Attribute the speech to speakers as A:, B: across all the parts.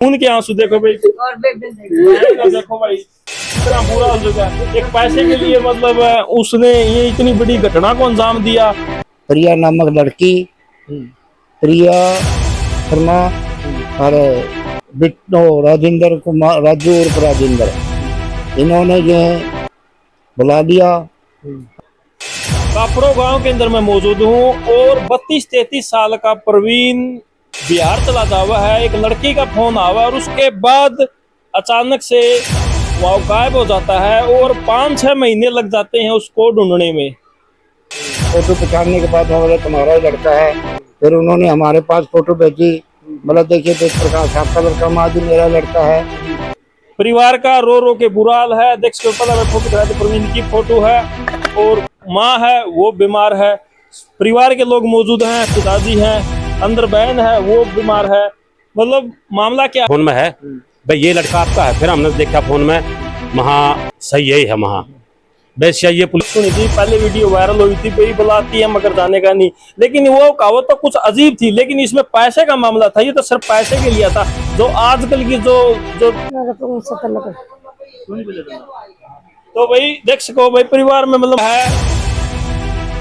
A: खून के आंसू देखो भाई, और देखो भाई इतना बुरा हो चुका है। एक पैसे के लिए मतलब उसने ये इतनी बड़ी घटना को अंजाम दिया।
B: प्रिया नामक लड़की, प्रिया शर्मा और बिट्टो राजेंद्र कुमार, राजू उर्फ राजेंद्र, इन्होंने ये बुला लिया।
A: कापड़ो गांव के अंदर मैं मौजूद हूँ और 32-33 साल का प्रवीण बिहार चला जा हुआ है। एक लड़की का फोन आवा और उसके बाद अचानक से वो गायब हो जाता है और 5-6 महीने लग जाते हैं उसको ढूंढने में।
B: फोटो पहचानने के बाद बोले तुम्हारा ही लड़का है। फिर उन्होंने हमारे पास फोटो भेजी, बोला देखिए तेज प्रकाश आपका लड़का, माजी मेरा लड़का है।
A: परिवार का रो रो के बुरा हाल है। देख सकते हो, पहले मैं फोटो दिखाया था, प्रवीण की फोटो है और माँ है वो बीमार है। परिवार के लोग मौजूद हैं, पिताजी हैं, अंदर बहन है वो बीमार है। मतलब मामला क्या
C: फोन में है भाई ये लड़का आपका है। फिर हमने देखा फोन में वहाँ सही यही है, वहाँ वैसे ये पुलिस
A: सुनी थी। पहले वीडियो वायरल हुई थी, कोई बुलाती है मगर जाने का नहीं। लेकिन वो कहावत तो कुछ अजीब थी, लेकिन इसमें पैसे का मामला था। ये तो सिर्फ पैसे के लिए था। जो आजकल की जो तो भाई देख सको भाई, परिवार में मतलब है,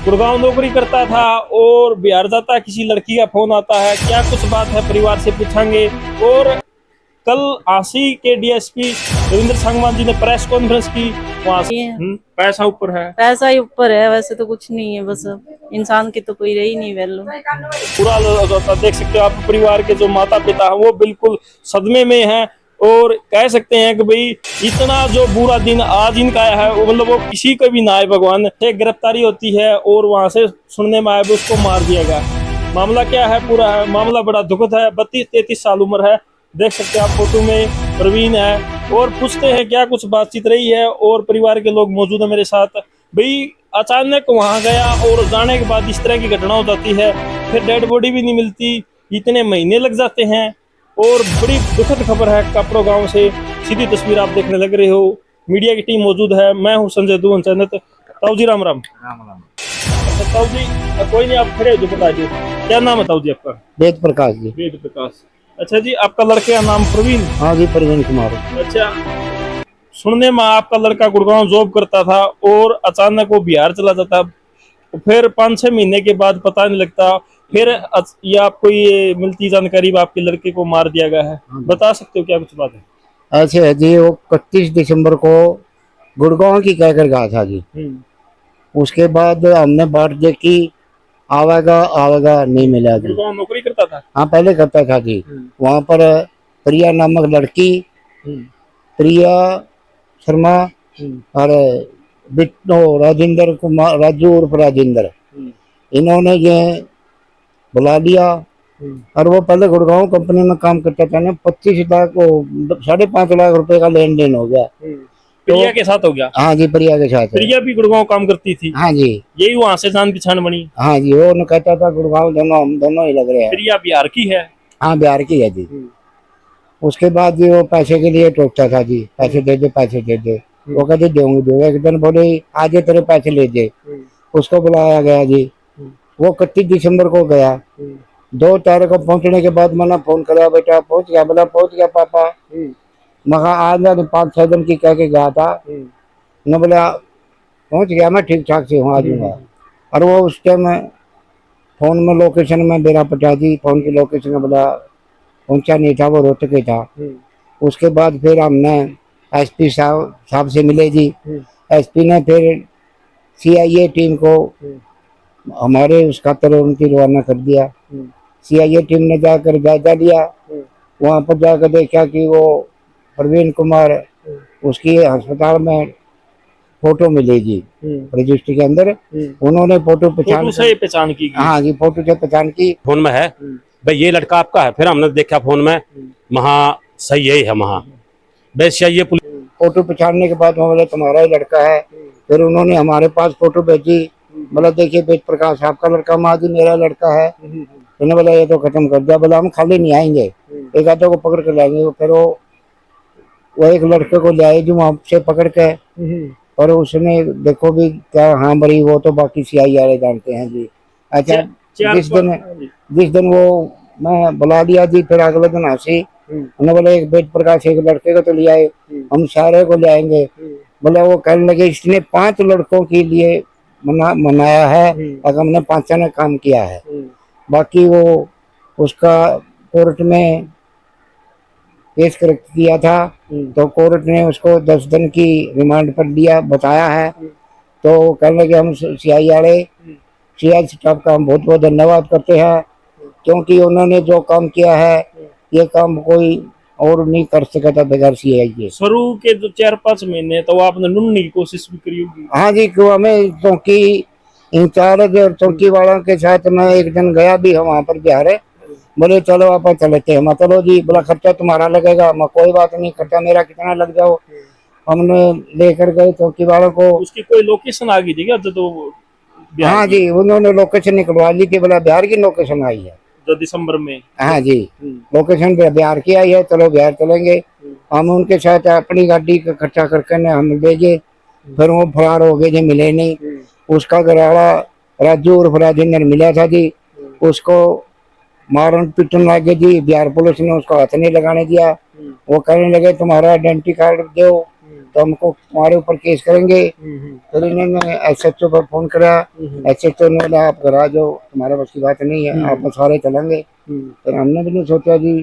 A: गुड़गांव नौकरी करता था और बिहार जाता है। किसी लड़की का फोन आता है, क्या कुछ बात है परिवार से पूछेंगे। और कल आसी के डीएसपी रविंद्र सांगवान जी ने प्रेस कॉन्फ्रेंस की। वहां से पैसा ऊपर है,
D: पैसा ही ऊपर है, वैसे तो कुछ नहीं है। बस इंसान की तो कोई रही नहीं वैल्यू।
A: पूरा देख सकते हो आप। परिवार के जो माता पिता हैं वो बिल्कुल सदमे में हैं और कह सकते हैं कि भाई इतना जो बुरा दिन आज इनका आया है, मतलब वो किसी को भी ना आए। भगवान से गिरफ्तारी होती है और वहां से सुनने में आया उसको मार दिया गया। मामला क्या है पूरा है, मामला बड़ा दुखद है। 32-33 साल उम्र है। देख सकते हैं आप फोटो में प्रवीण है और पूछते हैं क्या कुछ बातचीत रही है। और परिवार के लोग मौजूद है मेरे साथ। भाई अचानक वहां गया और जाने के बाद इस तरह की घटना हो जाती है, फिर डेड बॉडी भी नहीं मिलती, इतने महीने लग जाते हैं। और बड़ी दुखद खबर है कापड़ो गांव से। सीधी तस्वीर आप देखने लग रहे हो। मीडिया की टीम मौजूद है। मैं हूं संजय दुहन चैनत। ताऊ जी राम राम। अच्छा ताऊ जी, कोई नहीं आप खड़े हो जो बता दो क्या नाम है ताऊ जी आपका?
B: वेद प्रकाश जी।
A: वेद प्रकाश। अच्छा जी, आपका लड़के का नाम प्रवीण?
B: हाँ जी, प्रवीण कुमार।
A: अच्छा, सुनने में आपका लड़का गुड़गांव जॉब करता था और अचानक वो बिहार चला जाता, फिर 5-6 महीने के बाद पता नहीं लगता, फिर ये आपको ये मिलती जानकारी आपके लड़के को मार दिया गया है। बता सकते हो क्या कुछ बात है?
B: ऐसे है जी, वो 31 दिसंबर को गुड़गांव की कहकर गया था जी। उसके बाद हमने बात देखी, आवेगा आवेगा नहीं मिला जी।
A: गुड़गांव नौकरी करता था?
B: हाँ पहले करता था जी। वहाँ पर प्रिया नामक लड़की, प्रिया शर्मा और बिट्टो राजेंद्र कुमार, राजू उर्फ राजेंद्र, इन्होंने ये बुला लिया। और वो पहले गुड़गांव कंपनी में काम करता था ना। 25 लाख 5.5 लाख रुपए का लेन देन हो गया।
A: प्रिया के साथ हो गया?
B: हाँ जी, प्रिया के साथ।
A: प्रिया भी गुड़गांव काम करती थी?
B: हाँ जी।
A: यही वहां से जान पहचान बनी?
B: हाँ जी, वो कहता था गुड़गांव दोनों हम दोनों ही लग रहे हैं।
A: प्रिया बिहार की है?
B: हाँ बिहार की है जी। उसके बाद जी वो पैसे के लिए टोकता था जी, पैसे दे दे पैसे दे दे। वो कहते देंगे। एक दिन बोले आज तेरे पैसे ले दे। उसको बुलाया गया जी। वो 31 दिसंबर को गया। 2 तारीख को पहुंचने के बाद मैंने फोन करा, बेटा पहुंच गया? बोला पहुंच गया पापा। मगर आज 5-6 दिन की कह के गया था न। बोला पहुंच गया, मैं ठीक ठाक से हूँ, आ जाऊंगा। और वो उस टाइम फोन में लोकेशन में मेरा पटा दी, फोन की लोकेशन में बोला पहुंचा नहीं था, वो रोहतक ही था। उसके बाद फिर हमने एसपी साहब से मिले जी। एसपी ने फिर सीआईए टीम को हमारे उस खातर उनकी रवाना कर दिया। सीआईए टीम ने जाकर जायजा लिया। वहां पर जाकर देखा कि वो प्रवीण कुमार, उसकी अस्पताल में फोटो मिली जी रजिस्ट्री के अंदर। उन्होंने फोटो
A: पहचान की।
B: हाँ जी, फोटो से पहचान की।
C: फोन में है भाई ये लड़का आपका है। फिर हमने देखा फोन में वहाँ सही यही है, वहाँ वैसे ये पुलिस।
B: फोटो पहचानने के बाद बोले तुम्हारा ही लड़का है। फिर उन्होंने हमारे पास फोटो भेजी, बोला देखिए तेज प्रकाश आपका लड़का, माजी मेरा लड़का है। उन्होंने बोला ये तो खत्म कर दिया। बोला हम खाली नहीं आएंगे, एक आधे को पकड़ कर लाएंगे। फिर वो एक लड़के को ले आए जो वहां से पकड़ के, और उसने देखो भी क्या, हाँ वो तो बाकी सीआई वाले जानते हैं जी। अच्छा, जिस दिन वो मैं बुला लिया जी। फिर अगले दिन हंसी, उन्होंने बोले एक वेद प्रकाश एक लड़के को तो ले आए, हम सारे को ले आएंगे। बोले वो कहने लगे इसने 5 लड़कों के लिए मनाया है, अगर हमने 5 ने काम किया है। बाकी वो उसका कोर्ट में केस करेक्ट किया था, तो कोर्ट ने उसको 10 दिन की रिमांड पर लिया, बताया है। तो कहने लगे हम सीआई वाले सीआई स्टाफ का हम बहुत बहुत धन्यवाद करते हैं, क्योंकि उन्होंने जो काम किया है ये काम कोई और नहीं कर सका था बगैर सीआई के।
A: शुरू के जो 4-5 महीने तो आपने ढूंढने की कोशिश भी करी होगी।
B: हाँ जी, क्यों हमें चौकी इंचार्ज और चौकी वालों के साथ मैं एक दिन गया भी है वहाँ पर बिहार। बोले चलो आप चलते हैं, मैं चलो जी। बोला खर्चा तुम्हारा लगेगा, मैं कोई बात नहीं, खर्चा मेरा कितना लग जाओ। हमने लेकर गए चौकी वालों को।
A: उसकी कोई लोकेशन आ गई थी क्या जो बिहार
B: हाँ
A: की?
B: जी, उन्होंने लोकेशन निकलवा ली थी। बोला बिहार की लोकेशन आई है।
A: जो दिसंबर में।
B: हाँ जी, लोकेशन बिहार की आई है, चलो बिहार चलेंगे। हम उनके साथ अपनी गाड़ी का खर्चा करके न हम ले गए। फिर वो फरार हो गए जी, मिले नहीं। उसका घरवाला राजू और राजेंद्र मिला था जी, उसको मारन पीटन लगे जी। बिहार पुलिस ने उसको हाथ नहीं लगाने दिया। वो कहने लगे तुम्हारा आइडेंटिटी कार्ड दो तो हमको तुम्हारे ऊपर केस करेंगे। फिर इन्होंने एसएचओ पर फोन करा। एसएचओ ने बोला आप घर आ जाओ, तुम्हारे बस की बात नहीं है, आप सारे चलेंगे। फिर हमने भी नहीं सोचा जी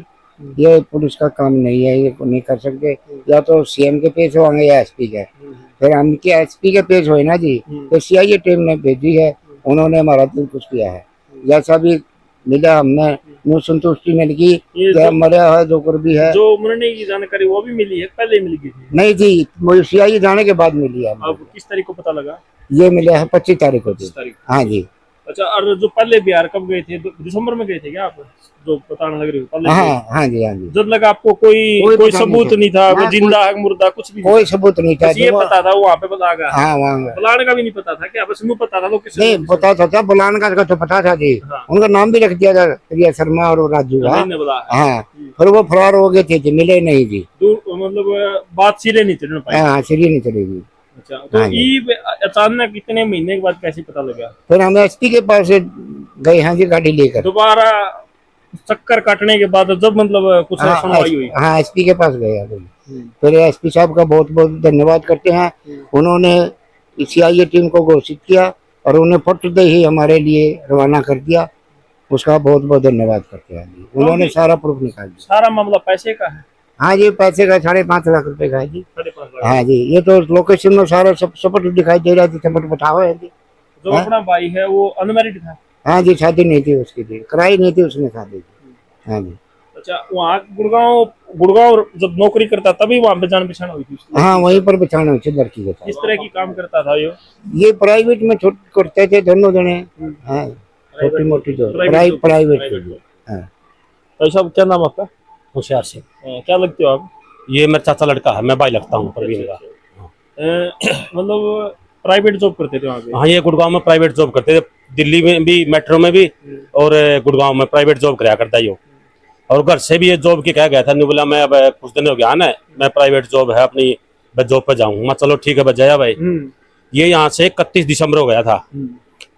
B: ये पुलिस का काम नहीं है, ये नहीं कर सकते, या तो सीएम के पेश होंगे या एसपी के। फिर हम के एसपी के पेश हुए ना जी, तो सीआईए टीम ने भेजी है, उन्होंने हमारा दिल कुछ किया है। जैसा भी मिला हमने न्यू संतुष्टि मिल गई, क्या मरा है जो कुछ भी है।
A: जो मरने की जानकारी वो भी मिली है, पहले मिल गई थी?
B: नहीं जी, मुझे सीआईए जाने के बाद मिली है।
A: अब किस तारीख को पता लगा?
B: ये मिला है 25 तारीख को जी।
A: 25 तारीख।
B: हाँ जी।
A: अच्छा, और जो पहले बिहार कब गए थे? दिसंबर में गए थे क्या आप? जो बताने लग रहे हो पहले?
B: हाँ हाँ जी, हाँ जी।
A: जब लगा आपको कोई
B: पता
A: सबूत नहीं था, कोई जिंदा है मुर्दा कुछ भी?
B: कोई सबूत नहीं था।
A: बस ये पता था वहाँ पे बता गया।
B: हाँ वहाँ
A: बुलाने का भी नहीं पता था क्या? बस मुझे पता था लोकेशन?
B: नहीं पता था, बुलाने का तो पता था जी।
A: हाँ।
B: उनका नाम भी रख दिया था, प्रिया शर्मा और राजू का।
A: नहीं बुला।
B: हाँ, फिर वो फरार हो गए थे जी, मिले नहीं जी।
A: मतलब बात सिरे नहीं चढ़ पाई।
B: हाँ, सीढ़ी नहीं चलेगी।
A: अच्छा, तो ये अचानक कितने महीने के बाद कैसे पता लगा?
B: फिर हम एसपी के पास गए हैं जी गाड़ी लेकर।
A: दोबारा चक्कर काटने के बाद जब मतलब कुछ सुनवाई हुई?
B: हाँ, एसपी के पास गए हैं। फिर एसपी साहब का बहुत बहुत धन्यवाद करते हैं। उन्होंने सीआईए टीम को घोषित किया और उन्हें फट दे ही हमारे लिए रवाना कर दिया। उसका बहुत बहुत धन्यवाद करते हैं। उन्होंने सारा प्रूफ निकाल दिया।
A: सारा मामला पैसे का है?
B: हाँ जी, पैसे का 5.5 लाख रुपए का है जी।
A: 5.5 लाख।
B: हाँ जी, ये तो लोकेशन में सारा सब सपोर्ट दिखाई दे रहा था। सपोर्ट बताओ है जी।
A: जो अपना भाई है वो अनमैरिड था?
B: हाँ जी, शादी नहीं थी उसकी जी, कराई नहीं थी उसने शादी। हाँ जी।
A: अच्छा, वहाँ गुड़गांव जब नौकरी करता तभी वहाँ पे जान पहचान हुई थी उसकी?
B: हाँ, वहीं पर पहचान हुई थी लड़की के साथ।
A: किस तरह की काम करता था
B: ये प्राइवेट में करते थे दोनों जने। हाँ, छोटी मोटी जो प्राइवेट। हाँ।
A: भाई साहब, क्या नाम आपका?
C: होशियार से।
A: क्या लगते हो आप?
C: ये मेरा चाचा लड़का है, मैं भाई लगता हूँ प्रवीण का।
A: मतलब प्राइवेट जॉब करते थे वहाँ पे?
C: हाँ, ये गुड़गांव में प्राइवेट जॉब करते थे, दिल्ली में भी मेट्रो में भी, और गुड़गांव में प्राइवेट जॉब कराया करता है। और घर से भी ये जॉब की कह गया था, नहीं बोला मैं अब कुछ दिन हो गया ना, मैं प्राइवेट जॉब है अपनी, मैं जॉब पे जाऊँ। मैं चलो ठीक है बजाया भाई। ये यहाँ से 31 दिसंबर हो गया था।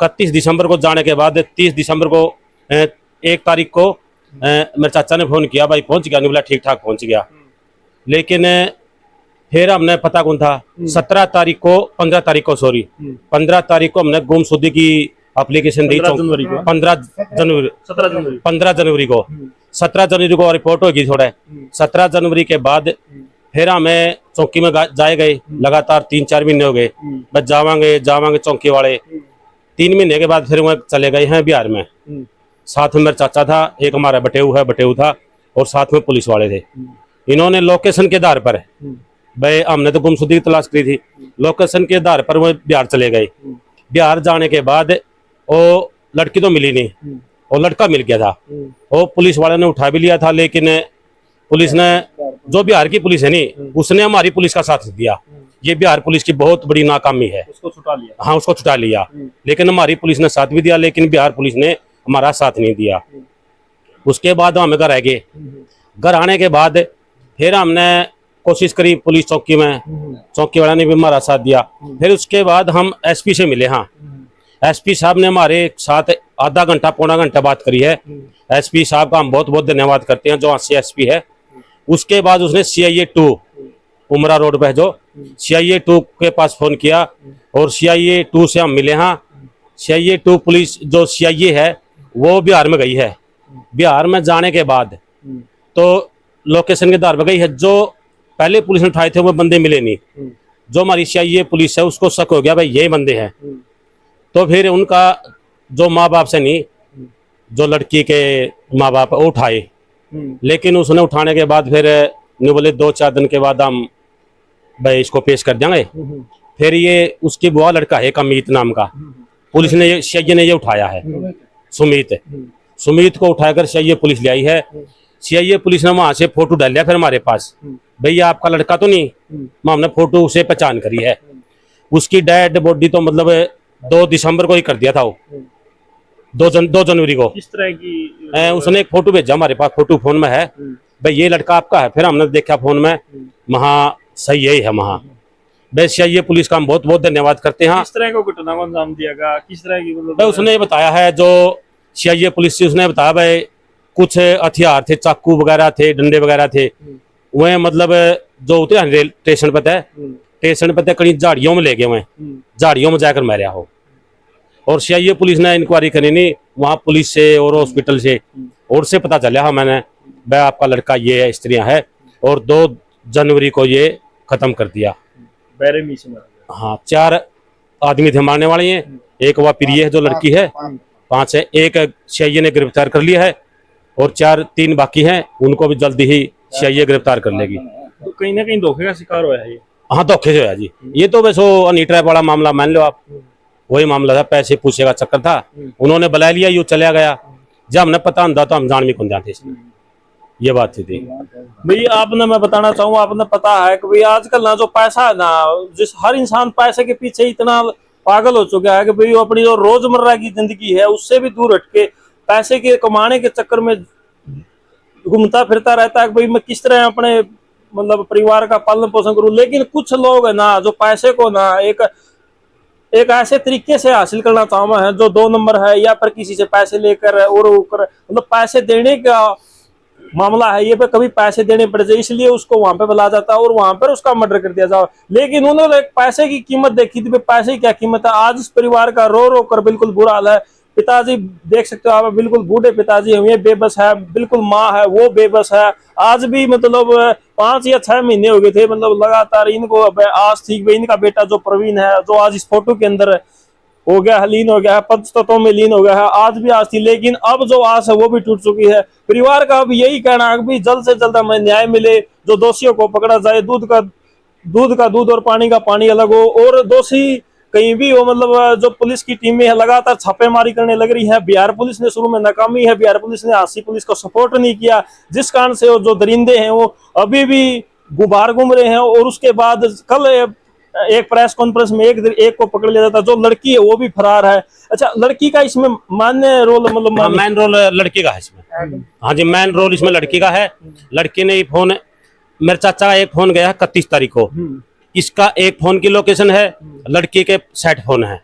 C: 31 दिसंबर को जाने के बाद 30 दिसंबर को 1 तारीख को मेरे चाचा ने फोन किया, भाई पहुंच गया? नहीं बोला ठीक ठाक पहुंच गया। लेकिन फिर हमने पता कौन था, 15 तारीख को 15 तारीख को हमने गुमशुदगी की एप्लीकेशन दी। 15 जनवरी को 17 जनवरी को रिपोर्ट होगी थोड़े। 17 जनवरी के बाद फिर हमें चौकी में जाए गए, लगातार 3-4 महीने हो गए। बस जावांगे चौकी वाले। 3 महीने के बाद फिर वो चले गए हैं बिहार में। साथ में मेरा चाचा था, एक हमारा बटेऊ था, और साथ में पुलिस वाले थे। इन्होंने लोकेशन के आधार पर, भाई हमने तो गुमशुदगी तलाश करी थी, लोकेशन के आधार पर वो बिहार चले गए। बिहार जाने के बाद वो लड़की तो मिली नहीं, और लड़का मिल गया था। वो पुलिस वाले ने उठा भी लिया था, लेकिन पुलिस ने, जो बिहार की पुलिस है नहीं, उसने हमारी पुलिस का साथ दिया। ये बिहार पुलिस की बहुत बड़ी नाकामी है।
A: उसको छुटा लिया?
C: हाँ, उसको छुटा लिया, लेकिन हमारी पुलिस ने साथ भी दिया, लेकिन बिहार पुलिस ने हमारा साथ नहीं दिया। उसके बाद हम घर आ गए। घर आने के बाद फिर हमने कोशिश करी पुलिस चौकी में, चौकी वाला ने भी हमारा साथ दिया। फिर उसके बाद हम एसपी से मिले। हाँ, एसपी साहब ने हमारे साथ आधा घंटा पौना घंटा बात करी है। एसपी साहब का हम बहुत बहुत धन्यवाद करते हैं, जो वहाँ से एसपी है। उसके बाद उसने CIA 2 उमरा रोड पे जो CIA 2 के पास फोन किया और CIA 2 से हम मिले। हाँ, CIA 2 पुलिस जो CIA है वो बिहार में गई है। बिहार में जाने के बाद तो लोकेशन के आधार पर गई है। जो पहले पुलिस ने उठाए थे वो बंदे मिले नहीं। जो हमारी CIA पुलिस है उसको शक हो गया भाई यही बंदे हैं। तो फिर उनका जो माँ बाप से नहीं, जो लड़की के माँ बाप वो उठाए, लेकिन उसने उठाने के बाद फिर नहीं बोले 2-4 दिन के बाद हम भाई इसको पेश कर देंगे। फिर ये उसकी बुआ लड़का है अमित नाम का, पुलिस ने CIA ने ये उठाया है। सुमित को उठाकर CIA पुलिस ले आई है। CIA पुलिस ने वहां से फोटो डाल लिया फिर हमारे पास, भैया आपका लड़का तो नहीं। हमने फोटो से पहचान करी है। उसकी डेड बॉडी तो मतलब 2 दिसंबर को ही कर दिया था वो, 2 जनवरी को।
A: किस तरह की
C: उसने एक फोटो भेजा हमारे पास, फोटो फोन में है, भाई ये लड़का आपका है। फिर हमने देखा फोन में, वहाँ सही यही है। वहाँ वैसे ये पुलिस का हम बहुत बहुत धन्यवाद करते हैं।
A: किस तरह को घटना को अंजाम दिया गया, किस तरह की मतलब
C: भाई उसने बताया है, जो CIA पुलिस से उसने बताया भाई कुछ हथियार थे, चाकू वगैरह थे, डंडे वगैरह थे। वह मतलब जो उतरे रेल स्टेशन पे थे, स्टेशन पे कहीं झाड़ियों में ले गए हुए, झाड़ियों में जाकर मरा हो। और CIA पुलिस ने इंक्वायरी करी नहीं वहाँ पुलिस से और हॉस्पिटल से, और से पता चला हाँ मैंने भाई आपका लड़का ये है, स्त्रियाँ है। और 2 जनवरी को ये खत्म कर दिया।
A: बेरहमी से मारा गया।
C: हाँ, 4 आदमी थे मारने वाले हैं। एक वह प्रिय है जो लड़की है, 5 है। एक CIA ने गिरफ्तार कर लिया है और 3 बाकी हैं, उनको भी जल्दी ही CIA गिरफ्तार कर लेगी।
A: तो कहीं ना कहीं धोखे का शिकार हुआ है ये।
C: हाँ, धोखे से हुआ जी। ये तो वैसे हनी ट्रैप वाला मामला मान लो आप, वही मामला था, पैसे पूछे का चक्कर था। उन्होंने बुला लिया, यूँ चला गया। जब हमने पता नहीं था तो हम जान भी कौन जाते इसमें, ये बात थी।
A: भाई आपने, मैं बताना चाहूँ, आपने पता है कि भाई आजकल ना जो पैसा है ना, जिस हर इंसान पैसे के पीछे इतना पागल हो चुका है कि भाई वो अपनी जो रोजमर्रा की जिंदगी है उससे भी दूर हटके पैसे के कमाने के चक्कर में घूमता फिरता रहता है कि भाई मैं किस तरह अपने मतलब परिवार का पालन पोषण करूं। लेकिन कुछ लोग है ना जो पैसे को ना एक ऐसे तरीके से हासिल करना चाहता है जो 2 नंबर है, या फिर किसी से पैसे लेकर और मतलब पैसे देने का मामला है ये पे, कभी पैसे देने पड़ जाए इसलिए उसको वहां पे बुला जाता है और वहां पर उसका मर्डर कर दिया जाए। लेकिन उन्होंने एक पैसे की कीमत देखी थी, पैसे की क्या कीमत है। आज इस परिवार का रो रो कर बिल्कुल बुरा हाल है। पिताजी देख सकते हो आप, बिल्कुल बूढ़े पिताजी हैं, ये बेबस है, बिल्कुल माँ है वो बेबस है। आज भी मतलब 5 या 6 महीने हो गए थे, मतलब लगातार इनको आस थी कि इनका बेटा जो प्रवीण है, जो आज इस फोटो के अंदर हो गया है, लीन हो गया है, पंचतत्वों में लीन हो गया है, आज भी आस थी। लेकिन अब जो आस है वो भी टूट चुकी है। परिवार का अब यही कहना है कि जल्द से जल्द हमें न्याय मिले, जो दोषियों को पकड़ा जाए, दूध का दूध और पानी का पानी अलग हो। और दोषी कहीं भी हो, मतलब जो पुलिस की टीमें है लगातार छापेमारी करने लग रही है। बिहार पुलिस ने शुरू में नाकामी है, बिहार पुलिस ने आसी पुलिस को सपोर्ट नहीं किया, जिस कारण से वो जो दरिंदे हैं वो अभी भी गुबार घूम रहे हैं। और उसके बाद कल एक प्रेस कॉन्फ्रेंस में एक को पकड़ लिया जाता, जो लड़की है वो भी फरार है। अच्छा, लड़की का इसमें मान्य रोल, मतलब
C: मैन रोल लड़की का है इसमें। हाँ जी, मैन रोल इसमें लड़की का है। लड़की ने फोन, मेरे चाचा का एक फोन गया 31 तारीख को, इसका एक फोन की लोकेशन है, लड़की के सेट फोन है,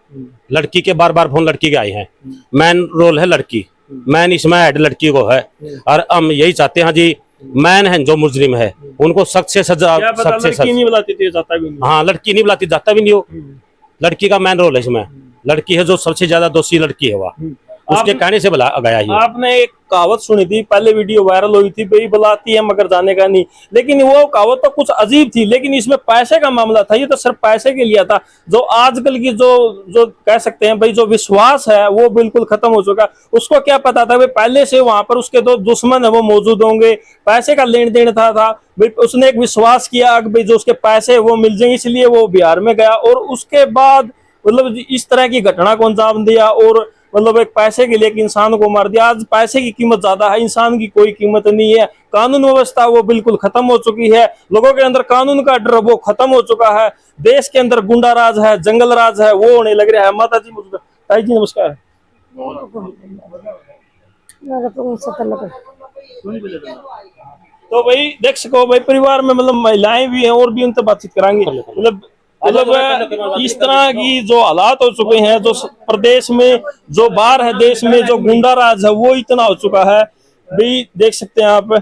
C: लड़की के बार फोन लड़की के आए हैं। मैन रोल है लड़की, मैन इसमें हेड लड़की को है। और हम यही चाहते हैं जी, मैन है जो मुजरिम है उनको सख्त से सजा, सख्त से सजा।
A: नहीं बुलाती थी, जाता भी नहीं।
C: हाँ, लड़की नहीं बुलाती, जाता भी नहीं हो। लड़की का मैन रोल है इसमें, लड़की है जो सबसे ज्यादा दोषी लड़की है, वह उसके कहने से बुला गया है।
A: आपने एक कहावत सुनी थी, पहले वीडियो वायरल हुई थी, भाई बुलाती है मगर जाने का नहीं। लेकिन वो कहावत तो कुछ अजीब थी, लेकिन इसमें पैसे का मामला था। ये तो सिर्फ पैसे के लिए था। जो आजकल की जो कह सकते हैं भाई जो विश्वास है वो बिल्कुल खत्म हो चुका। उसको क्या पता था भाई पहले से वहां पर उसके 2 दुश्मन है वो मौजूद होंगे, पैसे का लेन देन था भाई। उसने एक विश्वास किया भाई जो उसके पैसे वो मिल जाएंगे, इसलिए वो बिहार में गया। और उसके बाद मतलब इस तरह की घटना को अंजाम दिया और मतलब एक पैसे के लिए एक इंसान को मार दिया। आज पैसे की कीमत ज्यादा है, इंसान की कोई कीमत नहीं है। कानून व्यवस्था वो बिल्कुल खत्म हो चुकी है, लोगों के अंदर कानून का डर वो खत्म हो चुका है। देश के अंदर गुंडा राज है, जंगल राज है, वो होने लग रहा है। माता जी, ताई जी नमस्कार। तो भाई देख सको भाई परिवार में मतलब महिलाएं भी हैं और भी उनसे बातचीत कराएंगे। मतलब मतलब इस तरह की जो हालात हो चुके हैं, जो प्रदेश में, जो बाहर है देश में, जो गुंडा राज है वो इतना हो चुका है भाई। देख सकते हैं आप।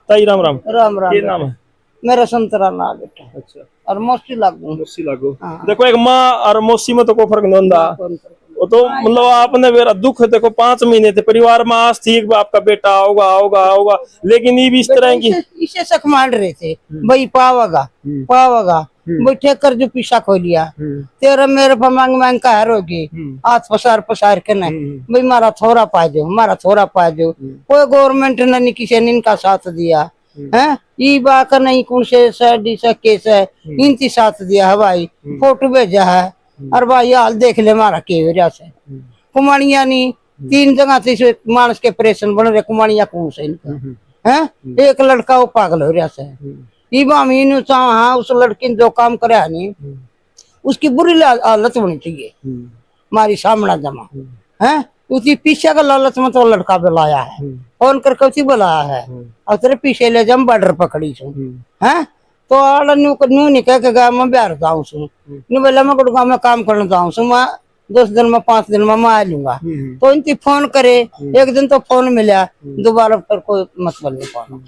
A: ताई राम राम।
E: राम राम।
A: ये नाम है
E: मेरा संतरा ना बेटा।
A: अच्छा,
E: और मौसी लागू।
A: मौसी लागू।
E: हाँ।
A: देखो एक माँ और मौसी में तो कोई फर्क नहीं होता। वो तो मतलब आपने मेरा दुख देखो, 5 महीने थे परिवार में, आज थी आपका बेटा आओगा आओगा आओगा, लेकिन ये भी इस तरह की
E: इसे शक मान रहे थे भाई पावागा पावागा बैठे कर जो पीछा खो लिया तेरा मेरे पर मांग मांग का हार होगी हाथ पसार के ना भाई मारा थोड़ा पा दो, मारा थोड़ा पा दो। कोई गवर्नमेंट ने नहीं किसी ने इनका साथ दिया है। ये बात नहीं कौन से केस है इनकी साथ दिया है भाई, फोटो भेजा है। और भाई हाल देख ले मारा के वजह से कुमानिया नहीं 3 जगह से मानस के ऑपरेशन बन रहे कुमानिया कौन से इनका है। एक लड़का वो पागल हो रहा है। हाँ उस लड़की ने जो काम कराया नहीं उसकी बुरी हालत होनी चाहिए हमारी सामना जमा है। उसकी पीछे का लालच में तो लड़का बुलाया है, फोन करके उसी बुलाया है और तेरे पीछे ले जा बॉर्डर पकड़ी छू है। तो आड़ा न्यू नहीं कह के गया मैं बिहार जाऊँ छू न्यू बोला मैं गुड़गांव में काम करने जाऊँ छू, मैं 10 दिन में 5 दिन में मैं आ लूंगा। तो इनकी फोन करे, एक दिन तो फोन मिला, दोबारा फिर कोई मतलब नहीं फोन।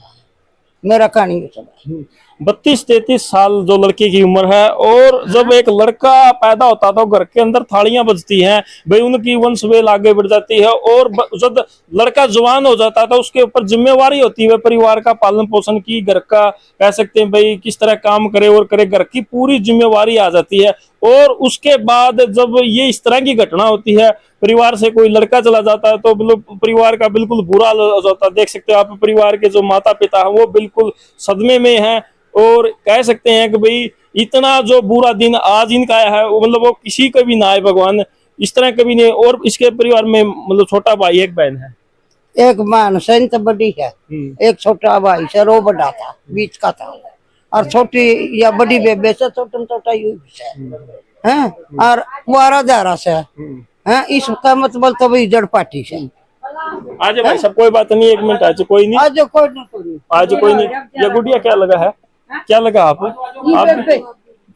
E: मेरा कहानी चला
A: 32-33 साल जो लड़के की उम्र है, और जब एक लड़का पैदा होता तो घर के अंदर थालियां बजती हैं भाई, उनकी वंशवेल आगे बढ़ जाती है। और जब लड़का जवान हो जाता है तो उसके ऊपर जिम्मेवारी होती है परिवार का पालन पोषण की, घर का कह सकते हैं भाई किस तरह काम करे और करे, घर की पूरी जिम्मेवारी आ जाती है। और उसके बाद जब ये इस तरह की घटना होती है, परिवार से कोई लड़का चला जाता है तो परिवार का बिल्कुल बुरा हाल हो जाता है। देख सकते हो आप, परिवार के जो माता पिता हैं वो बिल्कुल सदमे में हैं, और कह सकते हैं कि भाई इतना जो बुरा दिन आज इनका आया है मतलब वो किसी का भी ना आए भगवान, इस तरह कभी नहीं। और इसके परिवार में मतलब छोटा भाई एक बहन है,
E: एक बहन संत बड़ी है, एक छोटा भाई सर वो बड़ा था बीच का था, और छोटी या बड़ी बेबे से छोटा यू है। और 12 दारा से है। इसका मतलब तो भाई जड़ पार्टी से।
A: आज भाई सब कोई बात नहीं, 1 मिनट आज कोई नहीं,
E: आज कोई नहीं,
A: आज कोई नहीं। ये गुड़िया क्या लगा है, क्या लगा आप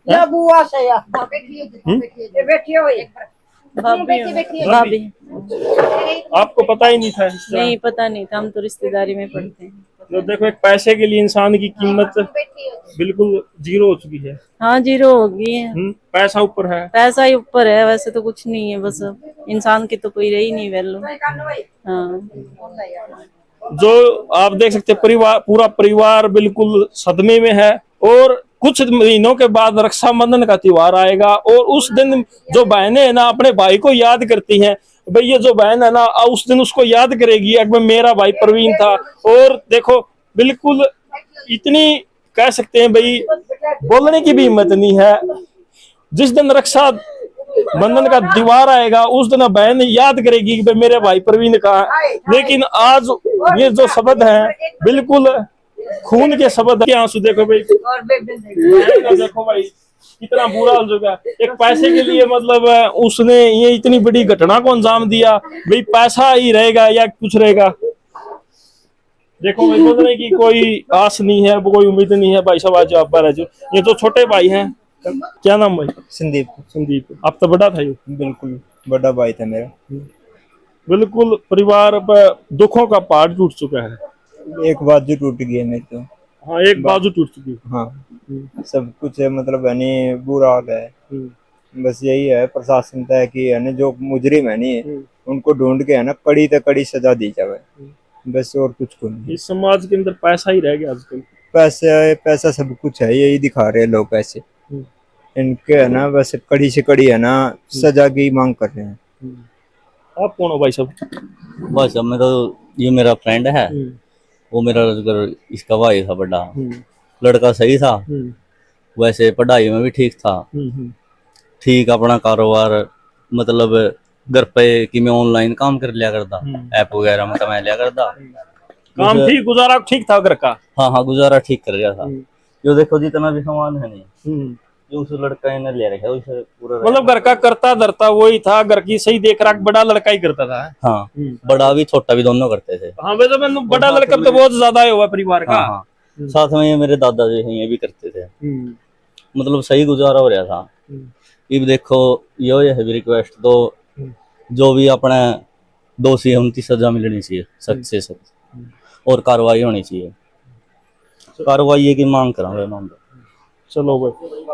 E: या बुआ से या
D: भाभी भाभी
A: आपको पता ही नहीं था इस तरह?
D: नहीं, पता नहीं था, हम तो रिश्तेदारी में पढ़ते हैं।
A: तो देखो एक पैसे के लिए इंसान की कीमत बिल्कुल जीरो हो चुकी है।
D: हाँ, जीरो हो गई है।
A: पैसा ऊपर है,
D: पैसा ही ऊपर है, वैसे तो कुछ नहीं है। बस इंसान की तो कोई रही नहीं वैल्यू। हाँ,
A: जो आप देख सकते हैं परिवार, पूरा परिवार बिल्कुल सदमे में है। और कुछ महीनों के बाद रक्षाबंधन का त्योहार आएगा, और उस दिन जो बहनें है ना अपने भाई को याद करती हैं भाई, ये जो बहन है ना उस दिन उसको याद करेगी अगर मेरा भाई प्रवीण था। और देखो बिल्कुल इतनी कह सकते हैं भाई बोलने की भी हिम्मत नहीं है। जिस दिन रक्षा बंधन का त्योहार आएगा उस दिन बहन याद करेगी कि भाई मेरे भाई प्रवीण का है। लेकिन आज ये जो शब्द हैं बिल्कुल खून के शब्द के आंसू। देखो भाई, देखो भाई कितना बुरा हो चुका है। एक पैसे के लिए मतलब उसने ये इतनी बड़ी घटना को अंजाम दिया, भाई पैसा ही रहेगा या कुछ रहेगा। देखो भाई बोलने की कोई आस नहीं है, कोई उम्मीद नहीं है। भाई साहब आज आप बार ये जो छोटे भाई हैं, क्या नाम भाई?
F: संदीप।
A: संदीप, आप तो बड़ा था ये?
F: बिल्कुल बड़ा भाई था मेरा।
A: बिल्कुल परिवार पर दुखों का पहाड़ टूट चुका है।
F: एक बाजू टूट गई है मेरी तो।
A: हाँ, एक बाजू टूट चुकी।
F: हाँ, सब कुछ है मतलब है नहीं, बुरा हाल है। बस यही है प्रशासन तय की है ना, जो मुजरिम है नहीं उनको ढूंढ के है ना कड़ी से कड़ी सजा दी जाए, बस और कुछ को नहीं।
A: इस समाज के अंदर पैसा ही रह गया आजकल।
F: पैसा सब कुछ है, यही दिखा रहे हैं लोग पैसे। इनके है ना बस कड़ी से कड़ी है ना सजा की मांग कर रहे हैं।
A: आप कौन हो भाई साहब?
G: बस अब मैं तो ये मेरा फ्रेंड है, वो मेरा इसका भाई था बड़ा। लड़का सही था, वैसे पढ़ाई में भी ठीक था, ठीक अपना कारोबार मतलब घर पे कि मैं ऑनलाइन काम कर लिया करता, ऐप वगैरह में कमा लिया करता।
A: काम ठीक, गुजारा ठीक था घर का?
G: हाँ, गुजारा ठीक कर गया था। जो देखो जितना भी सामान है नहीं जो उस लड़का ने ले रखा है उसे पूरा,
A: मतलब घर का करता धरता वही था, घर की सही देख रख बड़ा लड़का ही करता था।
G: हाँ, बड़ा भी छोटा भी दोनों करते थे।
A: हाँ, वैसे मैंने बड़ा लड़का तो बहुत ज्यादा हुआ परिवार का।
G: हाँ, साथ में ये मेरे दादाजी हैं, ये भी करते थे। मतलब सही गुजारा हो रहा था। अब देखो यो है भी रिक्वेस्ट तो जो भी अपने दोषी है उनकी सजा मिलनी चाहिए, सख्त से सख्त, और कार्रवाई होनी चाहिए। कार्रवाई की मांग करेंगे हम।
A: चलो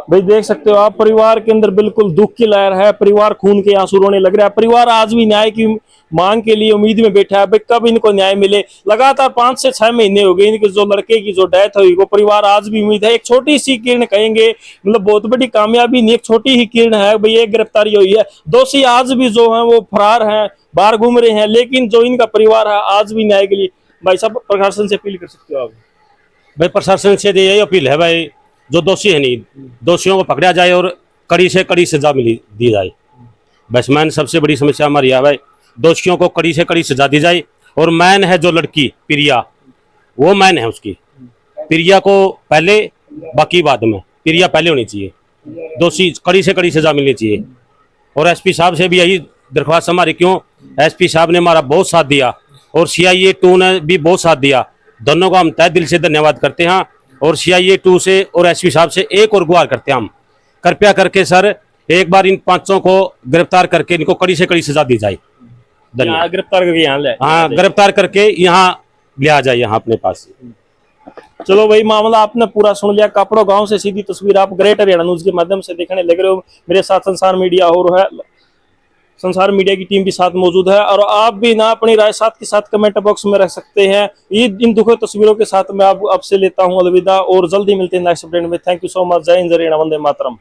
A: भाई देख सकते हो आप, परिवार के अंदर बिल्कुल दुख की लहर है। परिवार खून के आंसू रोने लग रहा है। परिवार आज भी न्याय की मांग के लिए उम्मीद में बैठा है भाई कब इनको न्याय मिले। लगातार 5 से 6 महीने हो गए इनके जो लड़के की जो डेथ हुई, वो परिवार आज भी उम्मीद है। एक छोटी सी किरण कहेंगे, मतलब बहुत बड़ी कामयाबी नहीं, एक छोटी ही किरण है भाई, एक गिरफ्तारी हुई है। दोषी आज भी जो है वो फरार हैं, बाहर घूम रहे हैं, लेकिन जो इनका परिवार है आज भी न्याय के लिए। भाई साहब प्रशासन से अपील कर सकते हो आप?
C: भाई प्रशासन से यही अपील है भाई, जो दोषी है नहीं, दोषियों को पकड़ा जाए और कड़ी से कड़ी सजा दी जाए। बस मैन सबसे बड़ी समस्या हमारी है भाई, दोषियों को कड़ी से कड़ी सजा दी जाए। और मैन है जो लड़की प्रिया, वो मैन है उसकी, प्रिया को पहले बाकी बाद में, प्रिया पहले होनी चाहिए। दोषी कड़ी से कड़ी सजा मिलनी चाहिए। और एसपी साहब से भी यही दरख्वास्त हमारी, क्यों एसपी साहब ने हमारा बहुत साथ दिया और CIA 2 ने भी बहुत साथ दिया। दोनों का हम तहे दिल से धन्यवाद करते हैं। और CIA 2 से और एसपी साहब से एक और गुहार करते हैं हम, कृपया करके सर एक बार इन 5 को गिरफ्तार करके इनको कड़ी से कड़ी सजा दी जाए। धन्यवाद।
A: गिरफ्तार करके यहाँ ले,
C: हाँ, गिरफ्तार करके यहाँ ले आ जाए, यहाँ अपने पास।
A: चलो भाई मामला आपने पूरा सुन लिया। कापड़ो गांव से सीधी तस्वीर आप ग्रेट हरियाणा न्यूज के माध्यम से देखने लग रहे हो। मेरे साथ संसार मीडिया और है, संसार मीडिया की टीम भी साथ मौजूद है। और आप भी ना अपनी राय साथ के साथ कमेंट बॉक्स में रख सकते हैं। इन दुखद तस्वीरों के साथ मैं आपसे लेता हूं अलविदा, और जल्दी मिलते हैं नेक्स्ट अपडेट में। Thank you so much. जय हिंद, जय हरियाणा, वंदे मातरम।